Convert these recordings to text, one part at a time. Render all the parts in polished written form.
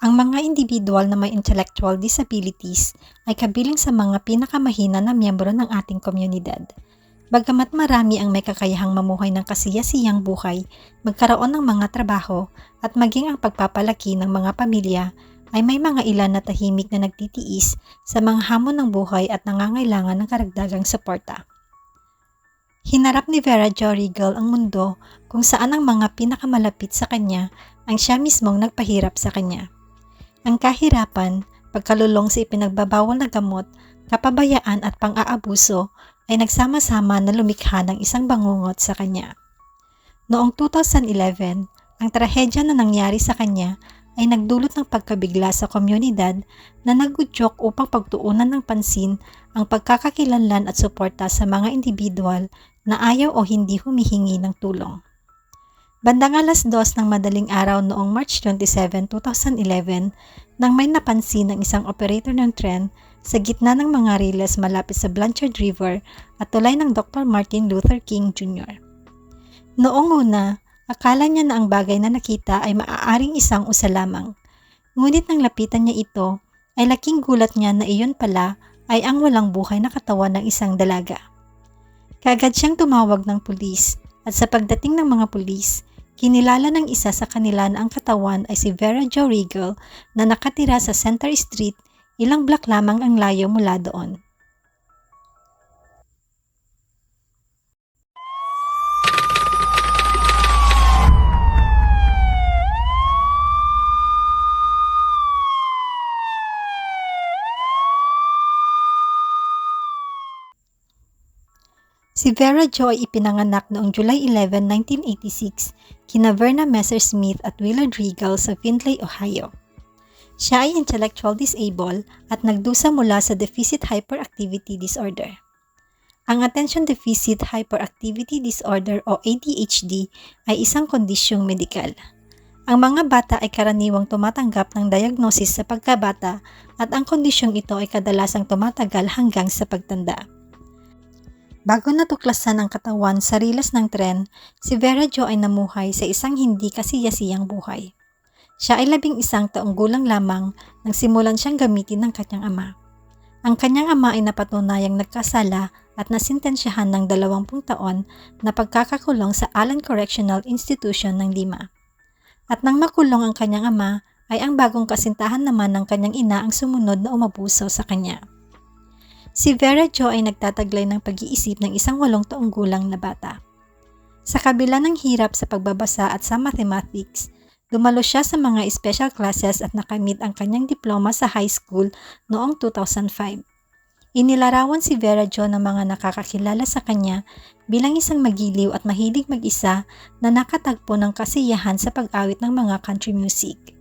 Ang mga individual na may intellectual disabilities ay kabilang sa mga pinakamahina na miyembro ng ating komunidad. Bagamat marami ang may kakayahang mamuhay ng kasiyasiyang buhay, magkaroon ng mga trabaho at maging ang pagpapalaki ng mga pamilya, ay may mga ilan na tahimik na nagtitiis sa mga hamon ng buhay at nangangailangan ng karagdagang suporta. Hinarap ni Vera Jo Regal ang mundo kung saan ang mga pinakamalapit sa kanya ang siya mismong nagpahirap sa kanya. Ang kahirapan, pagkalulong sa ipinagbabawal na gamot, kapabayaan at pang-aabuso ay nagsama-sama na lumikha ng isang bangungot sa kanya. Noong 2011, ang trahedya na nangyari sa kanya ay nagdulot ng pagkabigla sa komunidad na nagudyok upang pagtuunan ng pansin ang pagkakakilanlan at suporta sa mga individual na ayaw o hindi humihingi ng tulong. Bandang 2:00 ng madaling araw noong March 27, 2011, nang may napansin ng isang operator ng tren sa gitna ng mga riles malapit sa Blanchard River at tulay ng Dr. Martin Luther King Jr. Noong una, akala niya na ang bagay na nakita ay maaaring isang usa lamang. Ngunit nang lapitan niya ito, ay laking gulat niya na iyon pala ay ang walang buhay na katawan ng isang dalaga. Kaagad siyang tumawag ng pulis at sa pagdating ng mga pulis, kinilala ng isa sa kanila na ang katawan ay si Vera Jo Regal na nakatira sa Center Street, ilang block lamang ang layo mula doon. Si Vera Jo ay ipinanganak noong July 11, 1986 kina Verna Messersmith at Willard Regal sa Findlay, Ohio. Siya ay intellectual disabled at nagdusa mula sa Deficit Hyperactivity Disorder. Ang Attention Deficit Hyperactivity Disorder o ADHD ay isang kondisyong medikal. Ang mga bata ay karaniwang tumatanggap ng diagnosis sa pagkabata at ang kondisyong ito ay kadalasang tumatagal hanggang sa pagtanda. Bago natuklasan ang katawan sa riles ng tren, si Vera Jo ay namuhay sa isang hindi kasiyasiyang buhay. Siya ay 11 taong gulang lamang nang simulan siyang gamitin ng kanyang ama. Ang kanyang ama ay napatunayang nagkasala at nasintensyahan ng 20 taon na pagkakakulong sa Allen Correctional Institution ng Lima. At nang makulong ang kanyang ama, ay ang bagong kasintahan naman ng kanyang ina ang sumunod na umabuso sa kanya. Si Vera Jo ay nagtataglay ng pag-iisip ng isang 8 taong gulang na bata. Sa kabila ng hirap sa pagbabasa at sa mathematics, dumalo siya sa mga special classes at nakamit ang kanyang diploma sa high school noong 2005. Inilarawan si Vera Jo ng mga nakakakilala sa kanya bilang isang magiliw at mahilig mag-isa na nakatagpo ng kasiyahan sa pag-awit ng mga country music.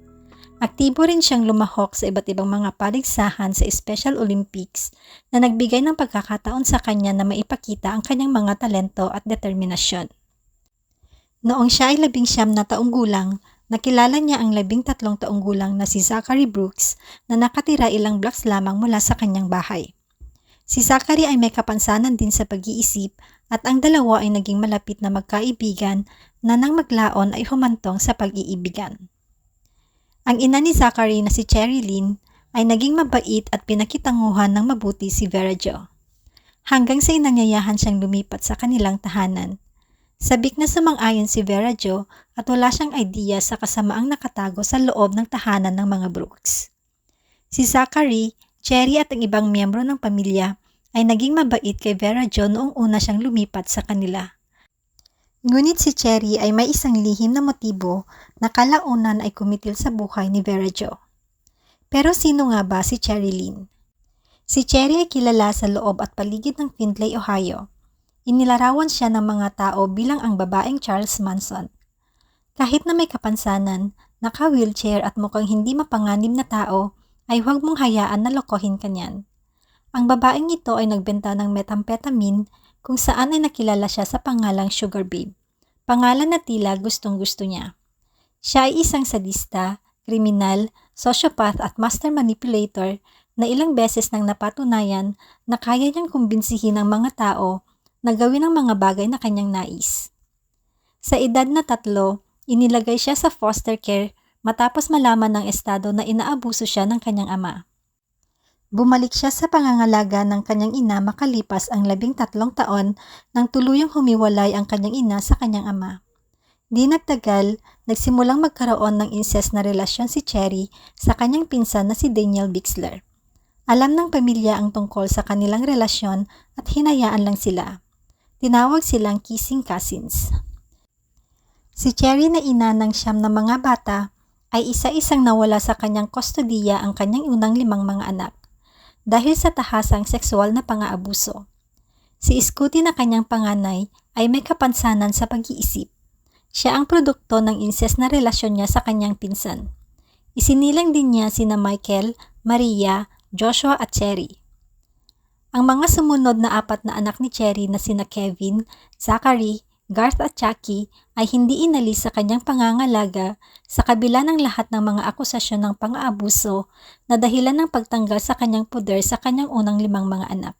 Aktibo rin siyang lumahok sa iba't ibang mga paligsahan sa Special Olympics na nagbigay ng pagkakataon sa kanya na maipakita ang kanyang mga talento at determinasyon. Noong siya ay 19 na taong gulang, nakilala niya ang 13 taong gulang na si Zachary Brooks na nakatira ilang blocks lamang mula sa kanyang bahay. Si Zachary ay may kapansanan din sa pag-iisip at ang dalawa ay naging malapit na magkaibigan na nang maglaon ay humantong sa pag-iibigan. Ang ina ni Zachary na si Cherry Lynn ay naging mabait at pinakitanguhan ng mabuti si Vera Jo. Hanggang sa inanyayahan siyang lumipat sa kanilang tahanan. Sabik na sumang-ayon si Vera Jo at wala siyang idea sa kasamaang nakatago sa loob ng tahanan ng mga Brooks. Si Zachary, Cherry at ang ibang miyembro ng pamilya ay naging mabait kay Vera Jo noong una siyang lumipat sa kanila. Ngunit si Cherry ay may isang lihim na motibo na kalaunan ay kumitil sa buhay ni Vera Jo. Pero sino nga ba si Cherry Lynn? Si Cherry ay kilala sa loob at paligid ng Findlay, Ohio. Inilarawan siya ng mga tao bilang ang babaeng Charles Manson. Kahit na may kapansanan, naka-wheelchair at mukhang hindi mapanganib na tao, ay huwag mong hayaan na lokohin kanyan. Ang babaeng ito ay nagbenta ng methamphetamine kung saan ay nakilala siya sa pangalang Sugar Babe, pangalan na tila gustong-gusto niya. Siya ay isang sadista, kriminal, sociopath at master manipulator na ilang beses nang napatunayan na kaya niyang kumbinsihin ang mga tao na gawin ang mga bagay na kanyang nais. Sa edad na 3, inilagay siya sa foster care matapos malaman ng estado na inaabuso siya ng kanyang ama. Bumalik siya sa pangangalaga ng kanyang ina makalipas ang 13 taon nang tuluyang humiwalay ang kanyang ina sa kanyang ama. Di nagtagal, nagsimulang magkaroon ng incest na relasyon si Cherry sa kanyang pinsan na si Daniel Bixler. Alam ng pamilya ang tungkol sa kanilang relasyon at hinayaan lang sila. Tinawag silang kissing cousins. Si Cherry na ina ng 9 na mga bata ay isa-isang nawala sa kanyang kustodiya ang kanyang unang 5 mga anak dahil sa tahasang sexual na pang-aabuso. Si Scotty na kanyang panganay ay may kapansanan sa pag-iisip. Siya ang produkto ng incest na relasyon niya sa kanyang pinsan. Isinilang din niya sina Michael, Maria, Joshua at Cherry. Ang mga sumunod na 4 na anak ni Cherry na sina Kevin, Zachary, Garth at Chucky ay hindi inalis sa kanyang pangangalaga sa kabila ng lahat ng mga akusasyon ng pang-aabuso na dahilan ng pagtanggal sa kanyang poder sa kanyang unang 5 mga anak.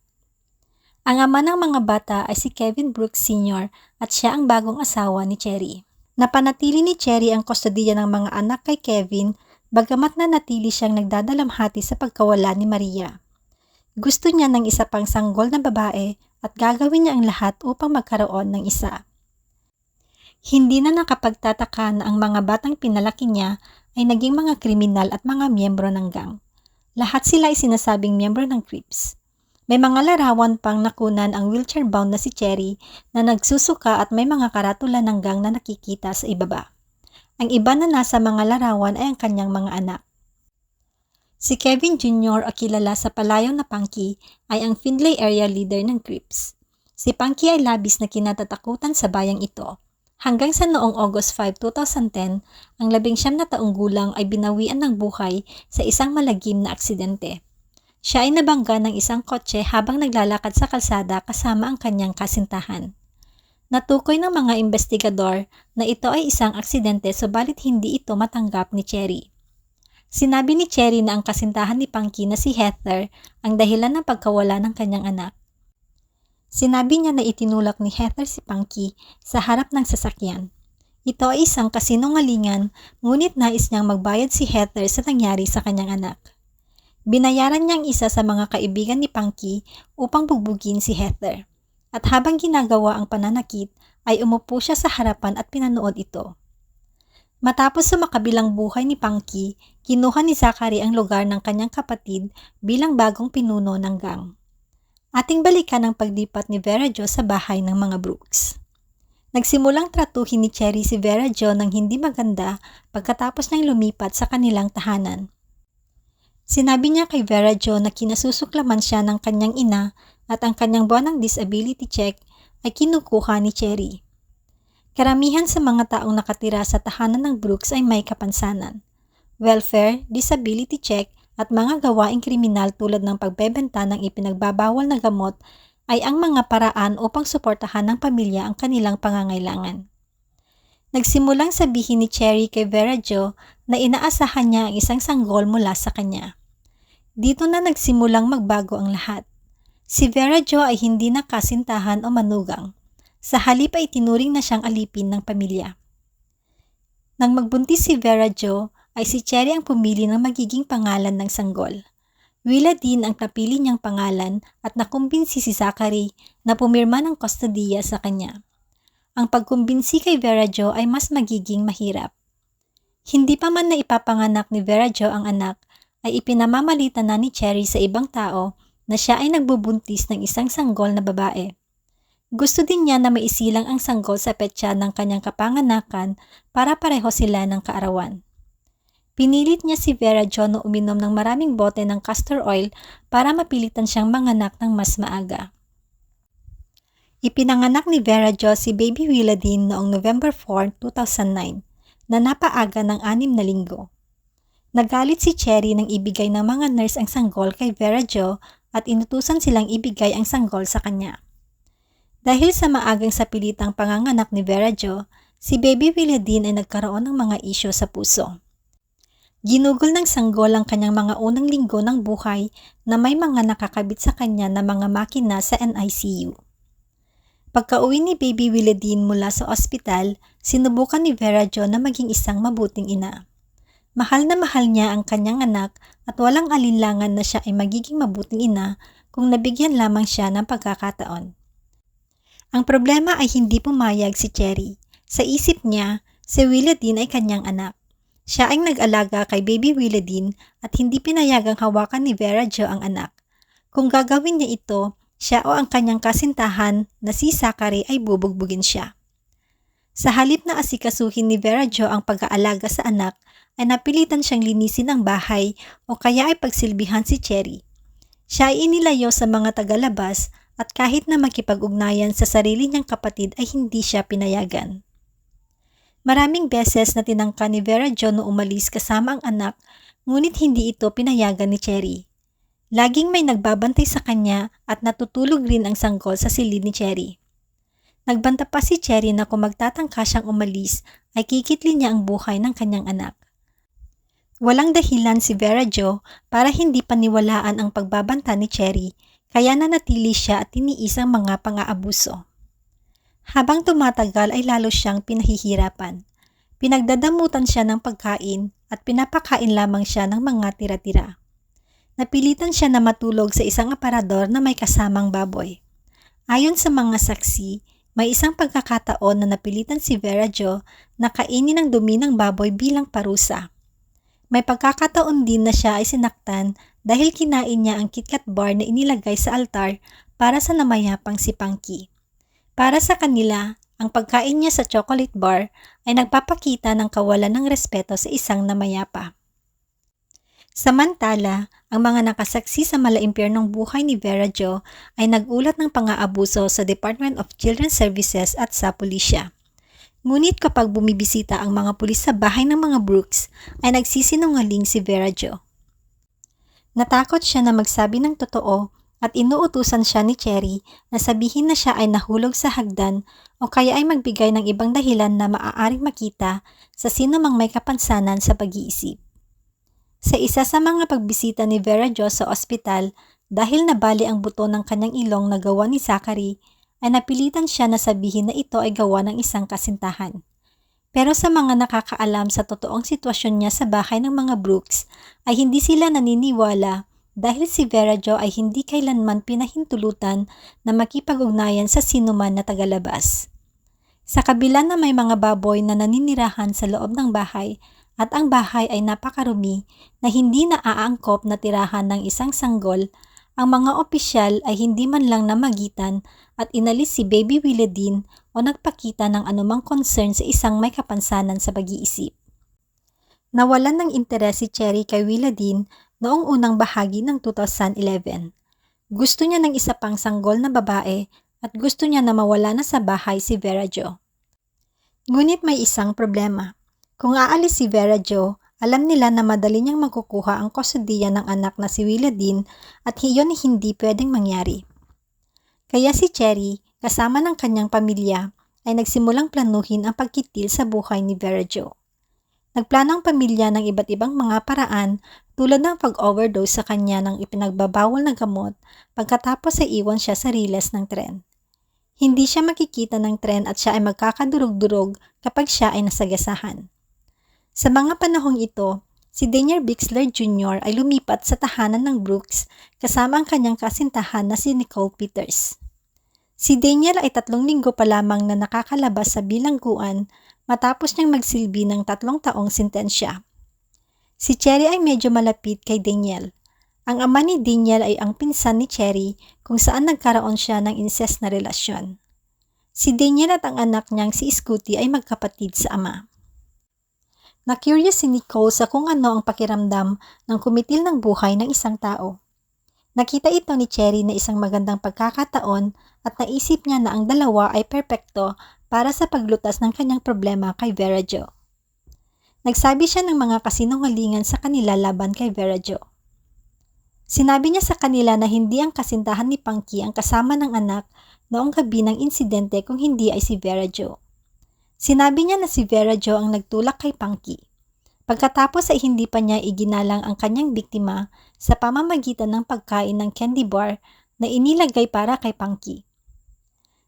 Ang ama ng mga bata ay si Kevin Brooks Sr. at siya ang bagong asawa ni Cherry. Napanatili ni Cherry ang kustodiya ng mga anak kay Kevin bagamat na natili siyang nagdadalamhati sa pagkawala ni Maria. Gusto niya ng isa pang sanggol na babae at gagawin niya ang lahat upang magkaroon ng isa. Hindi na nakapagtataka na ang mga batang pinalaki niya ay naging mga kriminal at mga miyembro ng gang. Lahat sila ay sinasabing miyembro ng Crips. May mga larawan pang nakunan ang wheelchair-bound na si Cherry na nagsusuka at may mga karatula ng gang na nakikita sa ibaba. Ang iba na nasa mga larawan ay ang kanyang mga anak. Si Kevin Jr. o kilala sa palayaw na Punky ay ang Findlay area leader ng Crips. Si Punky ay labis na kinatatakutan sa bayang ito. Hanggang sa noong August 5, 2010, ang 19 na taong gulang ay binawian ng buhay sa isang malagim na aksidente. Siya ay nabangga ng isang kotse habang naglalakad sa kalsada kasama ang kanyang kasintahan. Natukoy ng mga investigador na ito ay isang aksidente subalit hindi ito matanggap ni Cherry. Sinabi ni Cherry na ang kasintahan ni Punky na si Heather ang dahilan ng pagkawala ng kanyang anak. Sinabi niya na itinulak ni Heather si Punky sa harap ng sasakyan. Ito ay isang kasinungalingan, ngunit nais niyang magbayad si Heather sa nangyari sa kanyang anak. Binayaran niyang isa sa mga kaibigan ni Punky upang bugbugin si Heather. At habang ginagawa ang pananakit, ay umupo siya sa harapan at pinanood ito. Matapos sa makabilang buhay ni Punky, kinuha ni Zachary ang lugar ng kanyang kapatid bilang bagong pinuno ng gang. Ating balikan ang paglipat ni Vera Jo sa bahay ng mga Brooks. Nagsimulang tratuhin ni Cherry si Vera Jo ng hindi maganda pagkatapos niyang lumipat sa kanilang tahanan. Sinabi niya kay Vera Jo na kinasusuklaman siya ng kanyang ina at ang kanyang buwanang disability check ay kinukuha ni Cherry. Karamihan sa mga taong nakatira sa tahanan ng Brooks ay may kapansanan. Welfare, disability check, at mga gawaing kriminal tulad ng pagbebenta ng ipinagbabawal na gamot ay ang mga paraan upang suportahan ng pamilya ang kanilang pangangailangan. Nagsimulang sabihin ni Cherry kay Vera Jo na inaasahan niya ang isang sanggol mula sa kanya. Dito na nagsimulang magbago ang lahat. Si Vera Jo ay hindi na kasintahan o manugang. Sa halip ay tinuring na siyang alipin ng pamilya. Nang magbuntis si Vera Jo, ay si Cherry ang pumili ng magiging pangalan ng sanggol. Willa din ang napili niyang pangalan at nakumbinsi si Zachary na pumirma ng kustodiya sa kanya. Ang pagkumbinsi kay Vera Jo ay mas magiging mahirap. Hindi pa man na ipapanganak ni Vera Jo ang anak, ay ipinamamalita na ni Cherry sa ibang tao na siya ay nagbubuntis ng isang sanggol na babae. Gusto din niya na maisilang ang sanggol sa petsa ng kanyang kapanganakan para pareho sila ng kaarawan. Pinilit niya si Vera Jo na uminom ng maraming bote ng castor oil para mapilitan siyang manganak ng mas maaga. Ipinanganak ni Vera Jo si Baby Willa Dean noong November 4, 2009 na napaaga ng 6 na linggo. Nagalit si Cherry nang ibigay ng mga nurse ang sanggol kay Vera Jo at inutusan silang ibigay ang sanggol sa kanya. Dahil sa maagang sapilitang panganganak ni Vera Jo, si Baby Willa Dean ay nagkaroon ng mga isyu sa puso. Ginugol ng sanggol ang kanyang mga unang linggo ng buhay na may mga nakakabit sa kanya na mga makina sa NICU. Pagka-uwi ni Baby Willa Dean mula sa ospital, sinubukan ni Vera Jo na maging isang mabuting ina. Mahal na mahal niya ang kanyang anak at walang alinlangan na siya ay magiging mabuting ina kung nabigyan lamang siya ng pagkakataon. Ang problema ay hindi pumayag si Cherry. Sa isip niya, si Willadine ay kanyang anak. Siya ay nag-alaga kay baby Willadine at hindi pinayagang hawakan ni Vera Jo ang anak. Kung gagawin niya ito, siya o ang kanyang kasintahan na si Zachary ay bubugbugin siya. Sa halip na asikasuhin ni Vera Jo ang pag-aalaga sa anak, ay napilitan siyang linisin ang bahay o kaya ay pagsilbihan si Cherry. Siya ay inilayo sa mga tagalabas at kahit na makipag-ugnayan sa sarili niyang kapatid ay hindi siya pinayagan. Maraming beses na tinangka ni Vera Jo na umalis kasama ang anak, ngunit hindi ito pinayagan ni Cherry. Laging may nagbabantay sa kanya at natutulog rin ang sanggol sa silid ni Cherry. Nagbanta pa si Cherry na kung magtatangka siyang umalis ay kikitli niya ang buhay ng kanyang anak. Walang dahilan si Vera Jo para hindi paniwalaan ang pagbabanta ni Cherry, kaya nanatili siya at tiniis ang mga pang-aabuso. Habang tumatagal ay lalo siyang pinahihirapan. Pinagdadamutan siya ng pagkain at pinapakain lamang siya ng mga tira-tira. Napilitan siya na matulog sa isang aparador na may kasamang baboy. Ayon sa mga saksi, may isang pagkakataon na napilitan si Vera Jo na kainin ang dumi ng baboy bilang parusa. May pagkakataon din na siya ay sinaktan dahil kinain niya ang KitKat bar na inilagay sa altar para sa namayapang si Punky. Para sa kanila, ang pagkain niya sa chocolate bar ay nagpapakita ng kawalan ng respeto sa isang namayapa. Samantala, ang mga nakasaksi sa malaimpyernong buhay ni Vera Jo ay nagulat ng pang-aabuso sa Department of Children's Services at sa pulisya. Ngunit kapag bumibisita ang mga pulis sa bahay ng mga Brooks, ay nagsisinungaling si Vera Jo. Natakot siya na magsabi ng totoo at inuutusan siya ni Cherry na sabihin na siya ay nahulog sa hagdan o kaya ay magbigay ng ibang dahilan na maaaring makita sa sino mang may kapansanan sa pag-iisip. Sa isa sa mga pagbisita ni Vera Jo sa ospital, dahil nabali ang buto ng kanyang ilong na gawa ni Zachary, ay napilitan siya na sabihin na ito ay gawa ng isang kasintahan. Pero sa mga nakakaalam sa totoong sitwasyon niya sa bahay ng mga Brooks, ay hindi sila naniniwala dahil si Vera Jo ay hindi kailanman pinahintulutan na makipag-ugnayan sa sinuman na tagalabas. Sa kabila na may mga baboy na naninirahan sa loob ng bahay at ang bahay ay napakarumi na hindi naaangkop na tirahan ng isang sanggol, ang mga opisyal ay hindi man lang namagitan at inalis si baby Willadine o nagpakita ng anumang concern sa isang may kapansanan sa pag-iisip. Nawalan ng interes si Cherry kay Willadine noong unang bahagi ng 2011. Gusto niya ng isa pang sanggol na babae at gusto niya na mawala na sa bahay si Vera Jo. Ngunit may isang problema. Kung aalis si Vera Jo, alam nila na madali niyang makukuha ang kustodiya ng anak na si Willadine at iyon ay hindi pwedeng mangyari. Kaya si Cherry, kasama ng kanyang pamilya, ay nagsimulang planuhin ang pagkitil sa buhay ni Vera Jo. Nagplano ang pamilya ng iba't ibang mga paraan tulad ng pag-overdose sa kanya ng ipinagbabawal na gamot pagkatapos ay iwan siya sa riles ng tren. Hindi siya makikita ng tren at siya ay magkakadurog-durog kapag siya ay nasagasahan. Sa mga panahong ito, si Daniel Bixler Jr. ay lumipat sa tahanan ng Brooks kasama ang kanyang kasintahan na si Nicole Peters. Si Daniel ay 3 linggo pa lamang na nakakalabas sa bilangguan matapos niyang magsilbi ng 3 taong sentensya. Si Cherry ay medyo malapit kay Daniel. Ang ama ni Daniel ay ang pinsan ni Cherry kung saan nagkaroon siya ng incest na relasyon. Si Daniel at ang anak niyang si Scooty ay magkapatid sa ama. Na-curious si Nicole sa kung ano ang pakiramdam ng kumitil ng buhay ng isang tao. Nakita ito ni Cherry na isang magandang pagkakataon at naisip niya na ang dalawa ay perpekto para sa paglutas ng kanyang problema kay Vera Jo. Nagsabi siya ng mga kasinungalingan sa kanila laban kay Vera Jo. Sinabi niya sa kanila na hindi ang kasintahan ni Punky ang kasama ng anak noong gabi ng insidente kung hindi ay si Vera Jo. Sinabi niya na si Vera Jo ang nagtulak kay Punky. Pagkatapos ay hindi pa niya iginalang ang kanyang biktima sa pamamagitan ng pagkain ng candy bar na inilagay para kay Punky.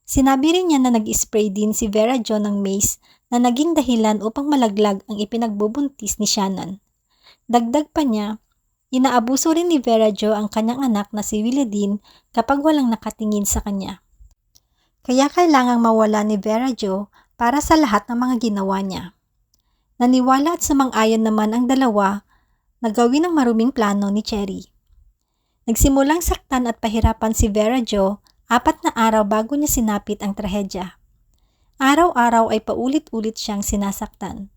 Sinabi rin niya na nag-spray din si Vera Jo ng mace na naging dahilan upang malaglag ang ipinagbubuntis ni Shannon. Dagdag pa niya, inaabuso rin ni Vera Jo ang kanyang anak na si Willadine kapag walang nakatingin sa kanya. Kaya kailangang mawala ni Vera Jo para sa lahat ng mga ginawa niya. Naniwala at sumang-ayon naman ang dalawa na gawin ang maruming plano ni Cherry. Nagsimulang saktan at pahirapan si Vera Jo 4 na araw bago niya sinapit ang trahedya. Araw-araw ay paulit-ulit siyang sinasaktan.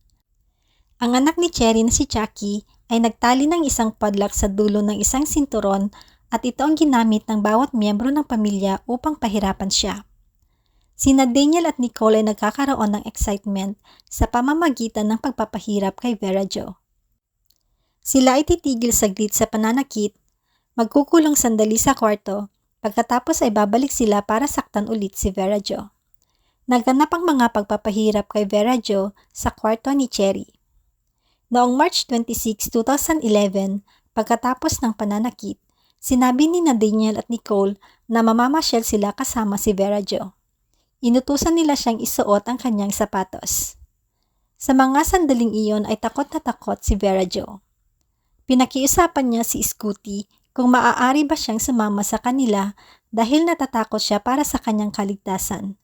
Ang anak ni Cherry na si Chucky ay nagtali ng isang padlock sa dulo ng isang sinturon at ito ang ginamit ng bawat miyembro ng pamilya upang pahirapan siya. Sina Daniel at Nicole ay nagkakaroon ng excitement sa pamamagitan ng pagpapahirap kay Vera Jo. Sila ay titigil saglit sa pananakit, magkukulong sandali sa kwarto, pagkatapos ay babalik sila para saktan ulit si Vera Jo. Naganap ang mga pagpapahirap kay Vera Jo sa kwarto ni Cherry. Noong March 26, 2011, pagkatapos ng pananakit, sinabi ni Daniel at Nicole na mamamasyal sila kasama si Vera Jo. Inutusan nila siyang isuot ang kanyang sapatos. Sa mga sandaling iyon ay takot na takot si Vera Jo. Pinakiusapan niya si Scooty kung maaari ba siyang sumama sa kanila dahil natatakot siya para sa kanyang kaligtasan.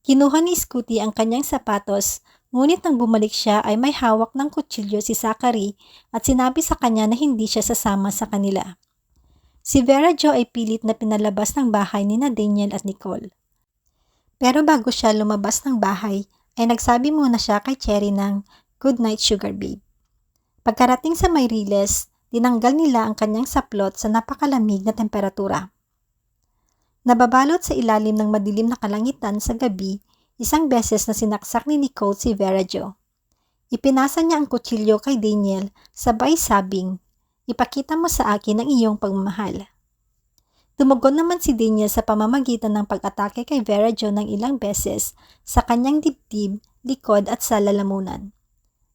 Kinuha ni Scooty ang kanyang sapatos, ngunit nang bumalik siya ay may hawak ng kutsilyo si Zachary at sinabi sa kanya na hindi siya sasama sa kanila. Si Vera Jo ay pilit na pinalabas ng bahay ni Daniel at Nicole. Pero bago siya lumabas ng bahay, ay nagsabi muna siya kay Cherry ng "Good night, Sugar Babe." Pagkarating sa Mayriles, tinanggal nila ang kanyang saplot sa napakalamig na temperatura. Nababalot sa ilalim ng madilim na kalangitan sa gabi, isang beses na sinaksak ni Nicole si Vera Jo. Ipinasa niya ang kutsilyo kay Daniel, sabay sabing, "Ipakita mo sa akin ang iyong pagmamahal." Tumugon naman si Daniel sa pamamagitan ng pag-atake kay Vera Jo ng ilang beses sa kanyang dibdib, likod at sa lalamunan.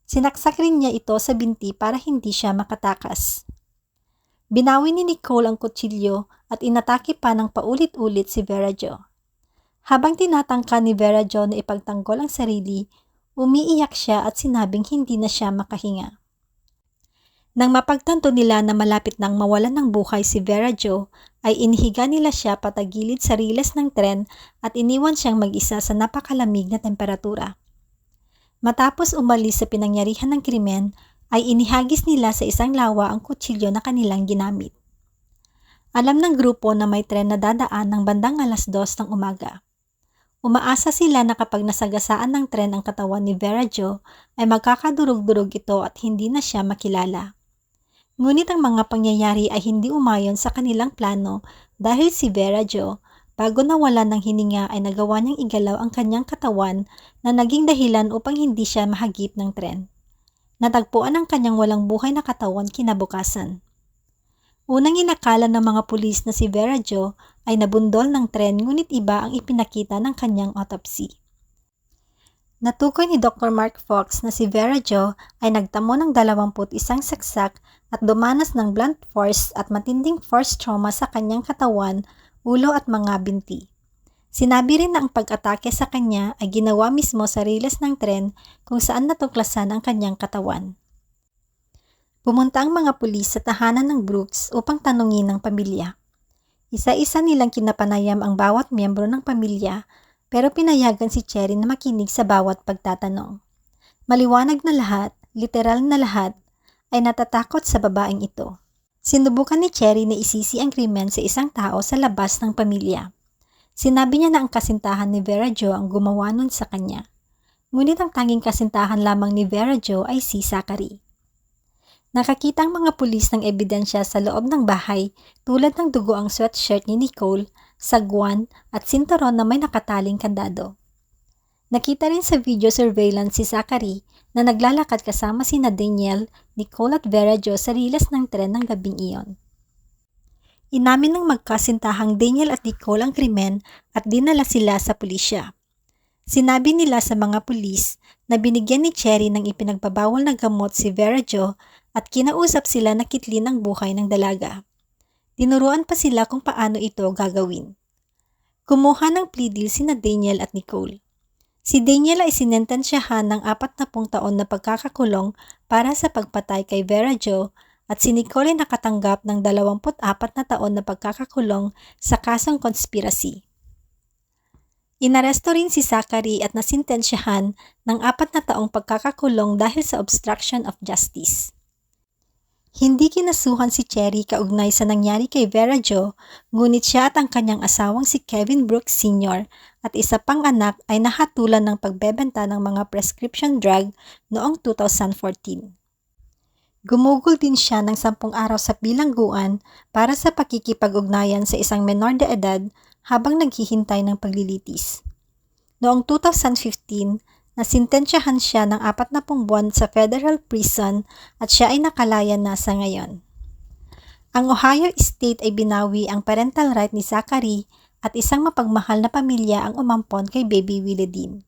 Sinaksak rin niya ito sa binti para hindi siya makatakas. Binawi ni Nicole ang kutsilyo at inatake pa ng paulit-ulit si Vera Jo. Habang tinatangka ni Vera Jo na ipagtanggol ang sarili, umiiyak siya at sinabing hindi na siya makahinga. Nang mapagtanto nila na malapit nang mawalan ng buhay si Vera Jo, ay inihiga nila siya patagilid sa riles ng tren at iniwan siyang mag-isa sa napakalamig na temperatura. Matapos umalis sa pinangyarihan ng krimen, ay inihagis nila sa isang lawa ang kutsilyo na kanilang ginamit. Alam ng grupo na may tren na dadaan ng bandang 2:00 ng umaga. Umaasa sila na kapag nasagasaan ng tren ang katawan ni Vera Jo, ay magkakadurog-durog ito at hindi na siya makilala. Ngunit ang mga pangyayari ay hindi umayon sa kanilang plano dahil si Vera Jo, bago nawala ng hininga ay nagawa niyang igalaw ang kanyang katawan na naging dahilan upang hindi siya mahagip ng tren. Natagpuan ang kanyang walang buhay na katawan kinabukasan. Unang inakala ng mga pulis na si Vera Jo ay nabundol ng tren ngunit iba ang ipinakita ng kanyang autopsy. Natukoy ni Dr. Mark Fox na si Vera Jo ay nagtamo ng 21 saksak at dumanas ng blunt force at matinding force trauma sa kanyang katawan, ulo at mga binti. Sinabi rin na ang pag-atake sa kanya ay ginawa mismo sa riles ng tren kung saan natuklasan ang kanyang katawan. Pumunta ang mga pulis sa tahanan ng Brooks upang tanungin ang pamilya. Isa-isa nilang kinapanayam ang bawat miyembro ng pamilya, pero pinayagan si Cherry na makinig sa bawat pagtatanong. Maliwanag na lahat, literal na lahat, ay natatakot sa babaeng ito. Sinubukan ni Cherry na isisi ang krimen sa isang tao sa labas ng pamilya. Sinabi niya na ang kasintahan ni Vera Jo ang gumawa nun sa kanya. Ngunit ang tanging kasintahan lamang ni Vera Jo ay si Zachary. Nakakita ang mga pulis ng ebidensya sa loob ng bahay tulad ng dugo ang sweatshirt ni Nicole, sagwan at sinturon na may nakataling kandado. Nakita rin sa video surveillance si Zachary na naglalakad kasama sina Daniel, Nicole at Vera Jo sa riles ng tren ng gabing iyon. Inamin ng magkasintahang Daniel at Nicole ang krimen at dinala sila sa pulisya. Sinabi nila sa mga pulis na binigyan ni Cherry ng ipinagbabawal na gamot si Vera Jo at kinausap sila na kitlin ang buhay ng dalaga. Tinuruan pa sila kung paano ito gagawin. Kumuha ng plea deal sina Daniel at Nicole. Si Daniel ay sinentensyahan ng 40 taon na pagkakakulong para sa pagpatay kay Vera Jo at si Nicole ay nakatanggap ng 24 na taon na pagkakakulong sa kasong conspiracy. Inaresto rin si Zachary at nasintensyahan ng 4 na taong pagkakakulong dahil sa obstruction of justice. Hindi kinasuhan si Cherry kaugnay sa nangyari kay Vera Jo, ngunit siya at ang kanyang asawang si Kevin Brooks Sr. at isa pang anak ay nahatulan ng pagbebenta ng mga prescription drug noong 2014. Gumugol din siya ng 10 araw sa bilangguan para sa pakikipag-ugnayan sa isang menor de edad habang naghihintay ng paglilitis. Noong 2015, nasintensyahan siya ng 40 buwan sa federal prison at siya ay nakalaya na sa ngayon. Ang Ohio State ay binawi ang parental right ni Zachary at isang mapagmahal na pamilya ang umampon kay Baby Willie Dean.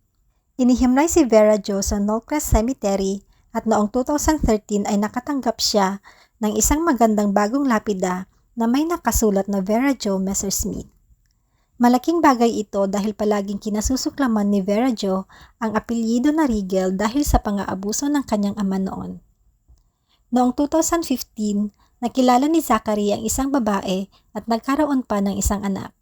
Inihimlay si Vera Jo sa Knollcrest Cemetery at noong 2013 ay nakatanggap siya ng isang magandang bagong lapida na may nakasulat na Vera Jo Messersmith. Malaking bagay ito dahil palaging kinasusuklaman ni Vera Jo ang apelyido na Rigel dahil sa pang-aabuso ng kanyang ama noon. Noong 2015, nakilala ni Zachary ang isang babae at nagkaroon pa ng isang anak.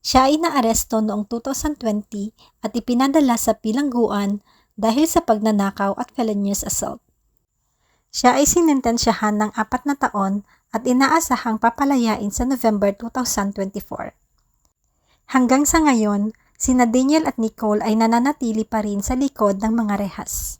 Siya ay naaresto noong 2020 at ipinadala sa bilangguan dahil sa pagnanakaw at felonious assault. Siya ay sinintensyahan ng 4 na taon at inaasahang papalayain sa November 2024. Hanggang sa ngayon, sina Daniel at Nicole ay nananatili pa rin sa likod ng mga rehas.